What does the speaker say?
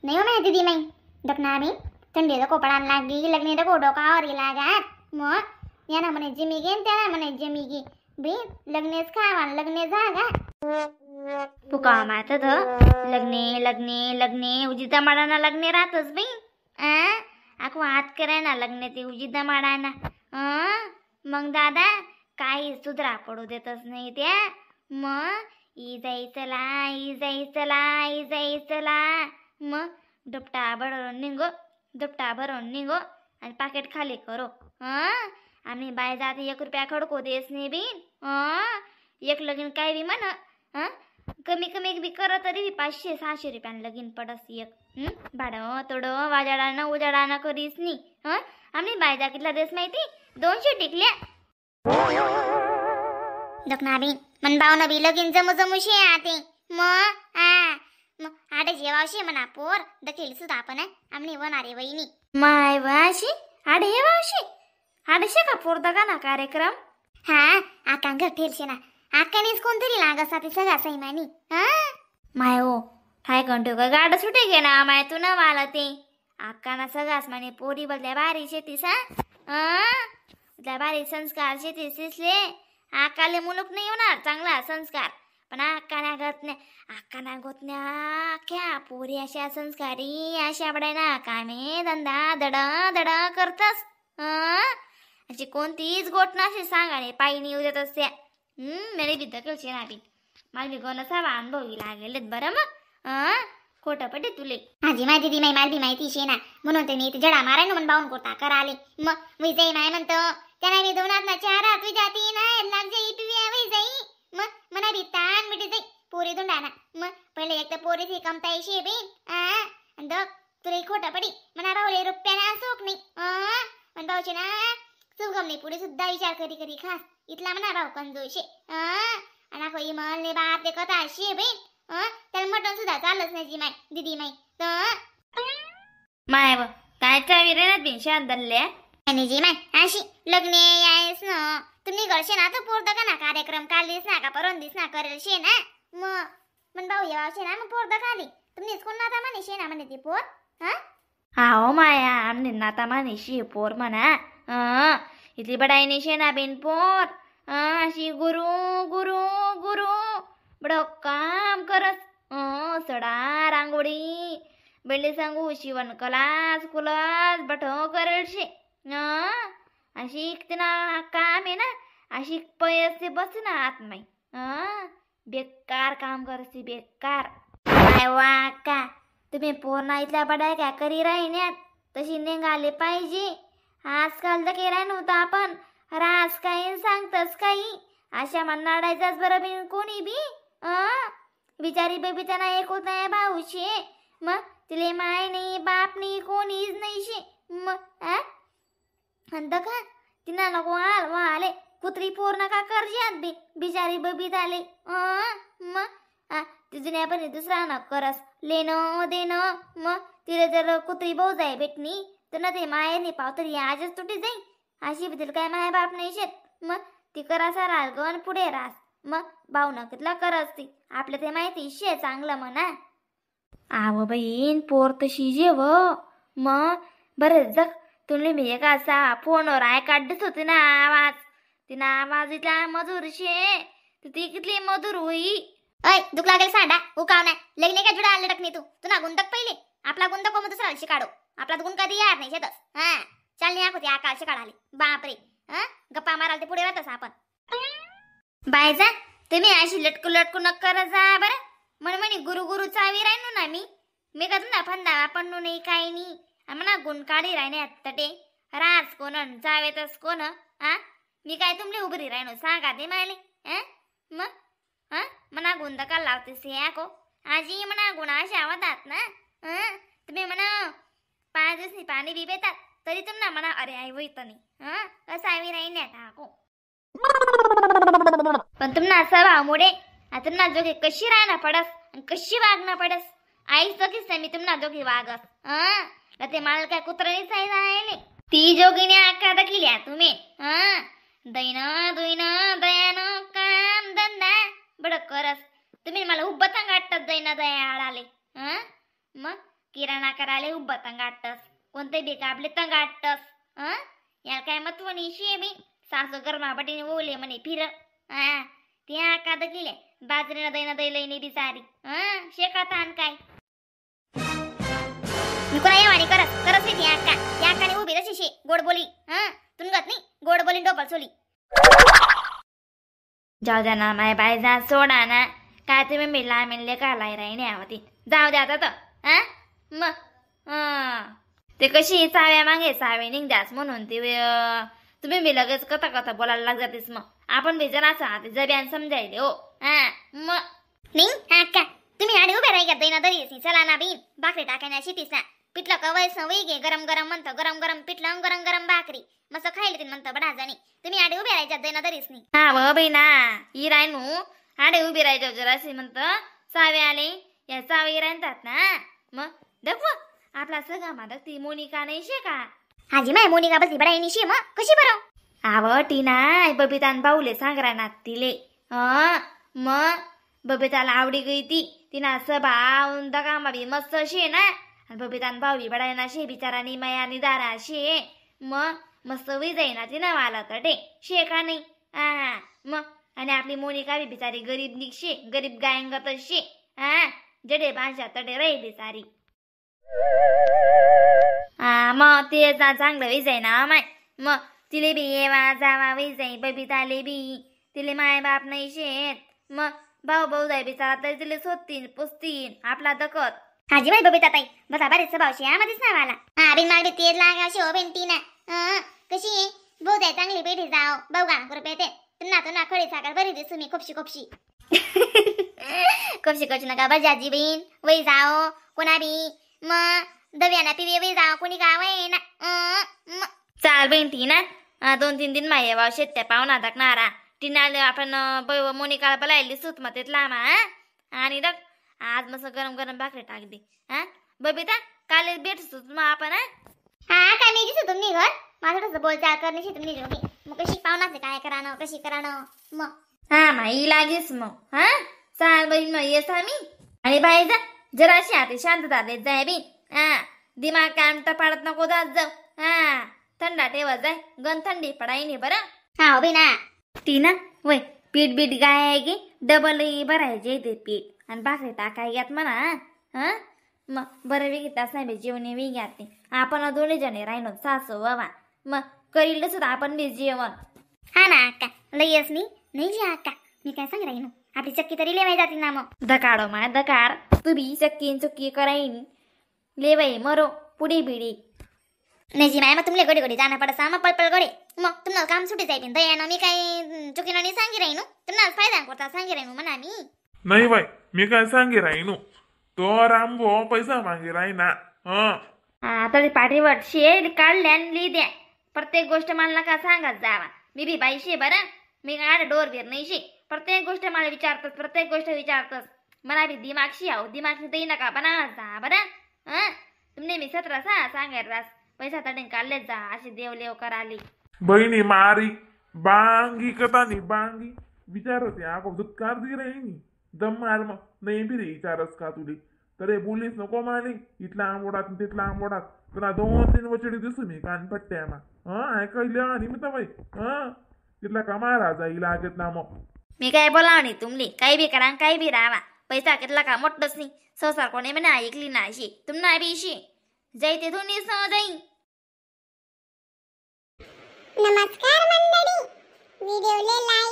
नाही हो माझ्या दीदी माई दखना मी थंडी तर कोपडान लागी लग्न तर कोडोकावर लागात मग याना म्हणे जिमी घेन त्याना म्हणे जिमी घे बी लग्नेच खावा लग्ने जागा पुका मात लग्ने लग्ने लग्ने उजिता माडाना लग्ने राहतच बाई आखो हात कराय ना लग्ने ते उजिता माडाना मग दादा काही सुधरा पडू देतच नाही त्या मग ई जायचला मग दुपटा भरून निघो आणि पाकिट खाली करो आम्ही बाय जाते 1 रुपया खडको देस नाही बी एक लगीन काय बी म्हणा कमी बी करत तरी 500-600 रुपयान लगीन पडस एक भाडं तोडं वाजाडानं उजाडानं करीस नी आम्ही बाय जा कितला देस माहिती 200 टिकल्या दखनाबी मन भावना बी लगीन जमूशे आते मग आडे जेवावशे म्हणा पोर दखील सुद्धा आपण आमनी वनारे वहिनी माय वाशी आडे जेवावशे आडेशे का पोर दगा ना कार्यक्रम आकांग ठेलशे ना आकानीच कोणतरी लागसा ते सगळा सैमानी माय हो काय कंटो का गाड सुटे गे ना माय तू न वाला ते आकाना सगळाच माने पोरी बदल्या बारी शेतीस बारी संस्कार शेतीस दिसले आकाले मुलूक नाही होणार चांगला संस्कार पण आकाना गोतन्या क्या पोरी अशा संस्कारी अशा बडायना कामे धंदा दड करतस अशी कोणतीच गोट नसे सांगाने पायी निऊ देत असत्या मेरे बी दखलशे ना बी मला बी गोनसा अनुभवी लागेलेत बरं मग खोटं पटे तुले माझी माहिती मला बी माहिती शे ना म्हणून ते इथे जडा माराय ना बाहून कोटा करा आले मग विजयी माय म्हणतो त्यांना मी 2 हात ना 4 हात जाती ना लाग जाई पिव्या विजयी मग मना बी ताण मिटी जाई पोरी धुंडाना मग पहिले एक तर पोरीची कमताई शे बी दक तुला खोटं पडी म्हणा राहुले रुपयाना सोक नाही पण भाऊचे ना सुगमने पुढे सुद्धा विचार करी खास इथला म्हणा भाऊ कंजोशे आणि खोई मलने बाप ते कथा शे बी त्याला मटण सुद्धा चालच नाही जी माय दीदी माय काय चावी ना बिन शांतल्या आणि जी माय अशी लग्ने यायस ना तुम्ही घरशे ना तर पोरदा का ना कार्यक्रम काल दिस ना का परवा दिस ना करेल शे ना मग भाऊ यावशे ना मग पोरदा खाली तुम्हीच कोण नाता म्हणे शे ना म्हणे ती पोर हो माया आमने नाता म्हणे शे पोर म्हणा इथली बडाईने शे ना बिन पोर अशी गुरु बडो काम करस सडा रांगोळी बेले सांगू शिवण कलास बठो करेल शे अशी तिना काम आहे ना अशी पैसे बस ना आत्माई बेकार काम करसी बेकार काय वाका तुम्ही पोरना इथल्या बडाय क्या करी राहिन्यात तशी निघाले पाहिजे आजकाल तर केला नव्हता आपण रास काही सांगतस काही अशा म्हणणाडायचाच बरं बी कोणी बी बिचारी बेबी त्यांना एक होत नाही भाऊशे मग तिले माय नाही बाप नाही कोणीच नाही शे मग का तिना नको आले कुत्री पोर नका करजात बी बिचारी बेबी झाले मग तिजुन्या पण दुसरा न करस लेणं देणं मग तिला जर कुत्री भाऊ जाय भेटणी तर ना ते मायेने पाव तरी आजच तुटी जाई अशी बी काय माय बाप नाही शेत मग ती करासा राल गण पुढे रास मग भाऊ न कितला करस ती आपल्या ते माहिती शे चांगलं म्हणा आव बहीण पोर तशी जेव मग बरेच जग तुम्ही मी एक असा फोनवर काढत होते ना आवाज तिना आवाज इथला मधुर शे ती कितली मधुर होई अय दुख लागेल सांडा उकाव नाही लग्न का जुडा आले टकनी तू ना गुंतक पहिले आपला गुंतक कोण दुसरा शिकाडो आपला गुण कधी यार नाही शेतस चल नाही आखो आकाश काढाले बापरे गप्पा माराल ते पुढे राहतस आपण बायजा तुम्ही अशी लटकू न करत जा बरं म्हणे गुरु चावी राहिनो ना मी का तुला फंदा पडू नाही काही नाही म्हणा गुण काढी राहण्यात तटे राज कोण जावेतस कोण मी काय तुमले उभरी राहिनो सांगा ते मायले मग म्हणा गुण दका लावतेस हे को आजी म्हणा गुणा अशा आवडतात ना तुम्ही म्हणा 5 दिवस पाणी बी पितात तरी तुम्हाला म्हणा अरे आई होईत नाही कसं आवी राहिण्यात आको पण तुम्हाला स्वभावामुळे तुम्हाला जोगी कशी राहणं पडस आणि कशी वागणं पडस आईच तकीच मी तुम्हाला जोगी वागस ते मला काय कुत्र्याने साईज आहे ती जोगीने आका दाखिल्या तुम्ही दैन दयानो काम धंदा बड करस तुम्ही मला उभं गाठतात दैन दया आडाले मग किराणा करायला उभं तंगाटस कोणते बी काबले तंगाटस याला काय महत्व नाही शे बी सासू गरमाबटीने ओले म्हणे फिर त्या का दकिले बाजरीनं दैन दैलईने बिचारी शेकात आण काय मी कोणा येवानी करस ती अक्का त्या अक्काने उभी तशी शे गोड बोली तुनगत नाही गोड बोली डोबल सोली जाऊ द्या ना माय बाय जा सोडा ना काय तुम्ही मिळला मिळले का लाई राही नाही आवती जाऊ द्या आता मग ते कशी चाव्या मागे चावे निघद्यास म्हणून ते तुम्ही मी लगेच कथा कथा बोलायला लागतेस मग आपण बी जरा असं जब्यान समजायले हो मग नाही अक्का तुम्ही आडी उभे राही घेत ना तरी चला ना बीन भाकरी टाकायला शिटीस ना पिठलं कवायस ना वैगे गरम गरम म्हणतं गरम गरम पिठलं गरम गरम भाकरी मस्त खायला तीन म्हणतं बडा जाणी तुम्ही आडे उभे राहायच्यात दैना तरीच नाही हा व बहिणा ही रायनू आडे उभी राहायच्या जराशी म्हणतं सावे आले या सावे राहतात ना मग दाखव आपला सगळा मादक ती मोनिका नाही शे का हाजी माय मोनिका बसली बडा येणी शे मग कशी बरं आव टीना बबितान बाऊले सांगरानात तिले मग बबिताला आवडी गई ती तिना सभा दगामा बी मस्त शे ना आणि बबितान भाऊ बडा येणार शे बिचारानी माया निदारा शे मग मस्त विजय ना तिनं वाला तटे शे का नाही मग आणि आपली मोनिका बी बिचारी गरीब निघशे गरीब गायंगत शे जडे भाषा तडे राही बिचारी मग ते चांगलं विजय ना माय मग तिले बी येवा जावा विजय बबिताले बी तिले माय बाप नाही शेत मग भाऊ भाऊ जाय बिचारा तरी तिले सोदतीन पुसतीन आपला दकत हाजी बाई बबिता ताई बसा बरेच भावशी मध्येच ना वाला बिन मागडी तेल लागाशी हो बेंटी ना कशी भाऊ जाय चांगली पेठी जाओ भाऊ गाणं करू पेटे तुना खडी साखर बरी दिसू मी खोपशी खोपशी खोपशी नका बजाजी बीन वही जाओ कोणा बी मग दव्याना पिवे वही जाओ कोणी गाव आहे ना चाल बेंटी ना 2-3 दिन माये वाव शेत्या पाहुणा दाखणारा टिनाले आपण मोनिकाला बोलायली सूत मग तेतला आणि डक आज मस्त गरम गरम भाकरी टाक दे बबिता काल भेटतो मग आपण काय मी दिसतो तुम्ही घर माझं कसं बोलचाल करण्याची तुम्ही मग कशी पाहुणाचे काय करानं कशी करानं मग माई लागेस मग चाल बाई मग येस आम्ही आणि बाई जा जराशी आता शांतता देत जाय बी दिमाग काम पाडत नको जात जाऊ थंडा ठेवत जाय गण थंडी पडाई नाही बरं बी ना ती ना वय पीठ बीठ गाय आहे की डबल भरायचे ते पीठ आणि भाकरी टाकाय घ्यात म्हणा मग बरं वेगळी तास नाही जेवणे वेगळ्यात ते आपण 2 जणे राहिनो सासू बाबा मग करील सुद्धा आपण बी जेवण ना अक्का लयस नाही जी अक्का मी काय सांग राहिनो आपली चक्की तरी लेवाय जाती ना मग दकाडो मा दकाड तू बी चक्की कराईन लेवाई मरो पुढे बिडी नाही जी माय मग तुमले गडी जाणं पडत मग पळपळ गडे मग तुम्हाला काम सुटी जायते दयानं मी काही चुकीनं नाही सांगी राहिनो तुम्हाला फायदा करता सांगी राहिनो म्हणा मी नाही बाई मी काय सांगे राहिनो तो रामभो पैसा मागे राही ना तरी पाठीवर शे काढल्या ली द्या प्रत्येक गोष्ट मला का सांगत जावा मी बी बाई शे बरं मी काय डोर बीर नाही शे प्रत्येक गोष्ट मला विचारतस मला बी दिमागशी आहो दिमागशी देई नका बना जा बरं तुमने मी 17 सांगायला पैसा तडे काढलेच जा अशी देवलेव कराली बहिणी मारी बांगी कतानी बांगी विचारते आको दुत्कार दी राहिनी दम मार मग नाही बी रे विचारस का तुले तरे बोलीस नको माने इथला आंबोडात तिथला आंबोडात तुला 2-3 वचडी दिसू मी कान पट्ट्या ऐकायला आणि मी तर तिथला कमारा जाईल लागत ना मग मी काय बोलाव नाही तुमली काही बी करा काही बी रावा पैसा कितला का मोठच नाही संसार कोणी म्हणा ऐकली ना अशी तुम्हाला बी शी जाई ते दोन्ही जाई नमस्कार मंडळी व्हिडिओला लाईक